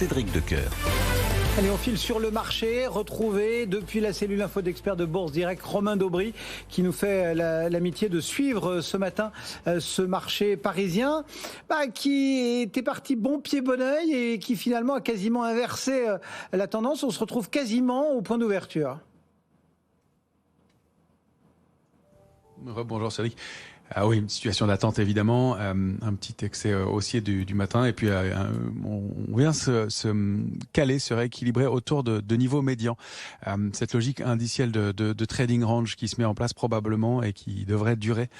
Cédric Decoeur. Allez, on file sur le marché, retrouver depuis la cellule info d'experts de Bourse Direct, Romain Daubry, qui nous fait l'amitié de suivre ce matin ce marché parisien, qui était parti bon pied bon oeil et qui finalement a quasiment inversé la tendance. On se retrouve quasiment au point d'ouverture. Bonjour Cédric. Ah oui, une situation d'attente évidemment, un petit excès haussier du matin et puis on vient se caler, se rééquilibrer autour de niveaux médians. Cette logique indicielle de trading range qui se met en place probablement et qui devrait durer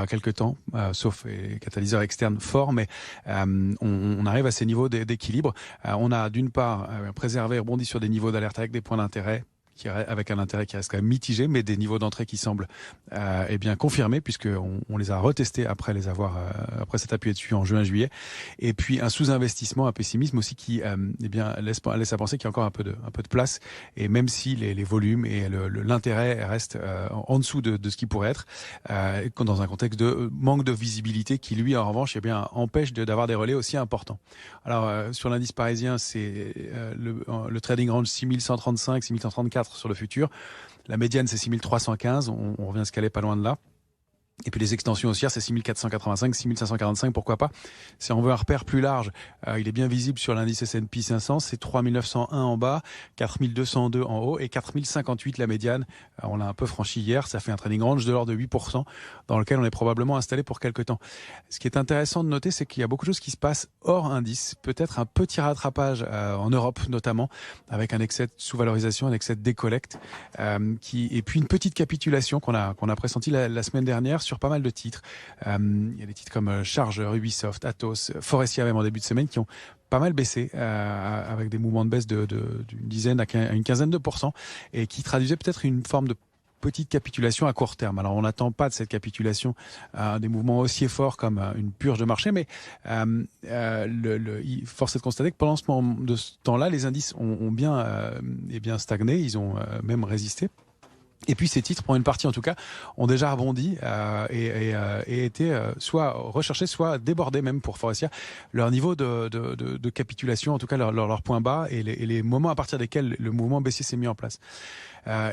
quelques temps, sauf les catalyseurs externes forts, mais on arrive à ces niveaux d'équilibre. On a d'une part préservé et rebondi sur des niveaux d'alerte avec des points d'intérêt, avec un intérêt qui reste quand même mitigé, mais des niveaux d'entrée qui semblent bien confirmés, puisqu'on les a retestés après s'être appuyé dessus en juin-juillet. Et puis un sous-investissement, un pessimisme aussi qui laisse à penser qu'il y a encore un peu de place. Et même si les volumes et l'intérêt restent en dessous de ce qui pourrait être, dans un contexte de manque de visibilité qui, lui, en revanche, empêche d'avoir des relais aussi importants. Alors, sur l'indice parisien, c'est le trading range 6135, 6134 sur le futur. La médiane, c'est 6315. On revient se caler pas loin de là. Et puis les extensions haussières, c'est 6485, 6545, pourquoi pas. Si on veut un repère plus large, il est bien visible sur l'indice S&P 500, c'est 3901 en bas, 4202 en haut et 4058 la médiane. On l'a un peu franchi hier, ça fait un trading range de l'ordre de 8% dans lequel on est probablement installé pour quelques temps. Ce qui est intéressant de noter, c'est qu'il y a beaucoup de choses qui se passent hors indice, peut-être un petit rattrapage en Europe notamment, avec un excès de sous-valorisation, un excès de décollecte, et puis une petite capitulation qu'on a pressenti la semaine dernière sur pas mal de titres. Il y a des titres comme Chargeur, Ubisoft, Atos, Forestia même en début de semaine qui ont pas mal baissé avec des mouvements de baisse d'une dizaine à une quinzaine de pourcents et qui traduisaient peut-être une forme de petite capitulation à court terme. Alors on n'attend pas de cette capitulation des mouvements haussiers forts comme une purge de marché, mais force est de constater que pendant ce temps-là, les indices ont bien stagné, ils ont même résisté. Et puis ces titres, pour une partie en tout cas, ont déjà rebondi et été soit recherchés, soit débordés même pour Forestia, leur niveau de capitulation, en tout cas leur point bas et les moments à partir desquels le mouvement baissier s'est mis en place.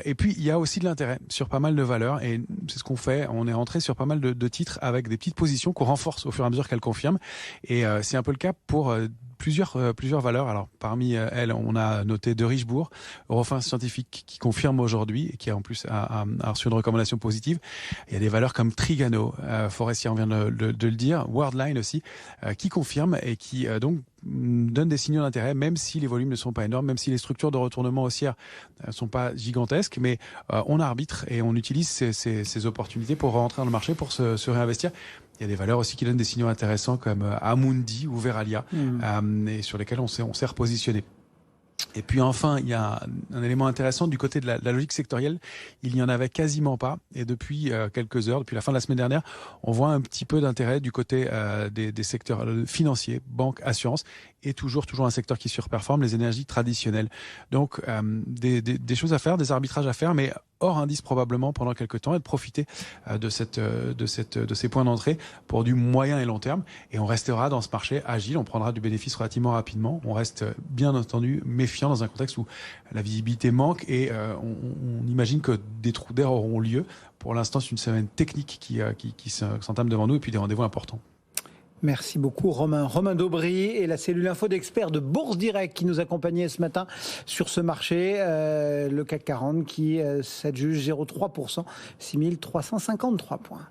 Et puis il y a aussi de l'intérêt sur pas mal de valeurs et c'est ce qu'on fait. On est rentré sur pas mal de titres avec des petites positions qu'on renforce au fur et à mesure qu'elles confirment. Et c'est un peu le cas pour plusieurs valeurs. Alors parmi elles, on a noté De Richebourg, Eurofins Scientifique qui confirme aujourd'hui et qui en plus a reçu une recommandation positive. Il y a des valeurs comme Trigano, Forestia, on vient de le dire, Worldline aussi, qui confirme et qui donc donne des signaux d'intérêt, même si les volumes ne sont pas énormes, même si les structures de retournement haussière ne sont pas gigantesques, mais on arbitre et on utilise ces opportunités pour rentrer dans le marché, pour se réinvestir. Il y a des valeurs aussi qui donnent des signaux intéressants comme Amundi ou Veralia, et sur lesquels on s'est repositionné. Et puis enfin, il y a un élément intéressant du côté de la logique sectorielle. Il n'y en avait quasiment pas. Et depuis quelques heures, depuis la fin de la semaine dernière, on voit un petit peu d'intérêt du côté des secteurs financiers, banques, assurances, et toujours un secteur qui surperforme, les énergies traditionnelles. Donc des choses à faire, des arbitrages à faire, mais hors indice probablement pendant quelques temps et de profiter de ces points d'entrée pour du moyen et long terme. Et on restera dans ce marché agile, on prendra du bénéfice relativement rapidement. On reste bien entendu méfiant dans un contexte où la visibilité manque et on imagine que des trous d'air auront lieu. Pour l'instant, c'est une semaine technique qui s'entame devant nous et puis des rendez-vous importants. Merci beaucoup Romain. Romain Daubry et la cellule info d'experts de Bourse Direct qui nous accompagnait ce matin sur ce marché. Le CAC 40 qui s'adjuge 0,3%, 6353 points.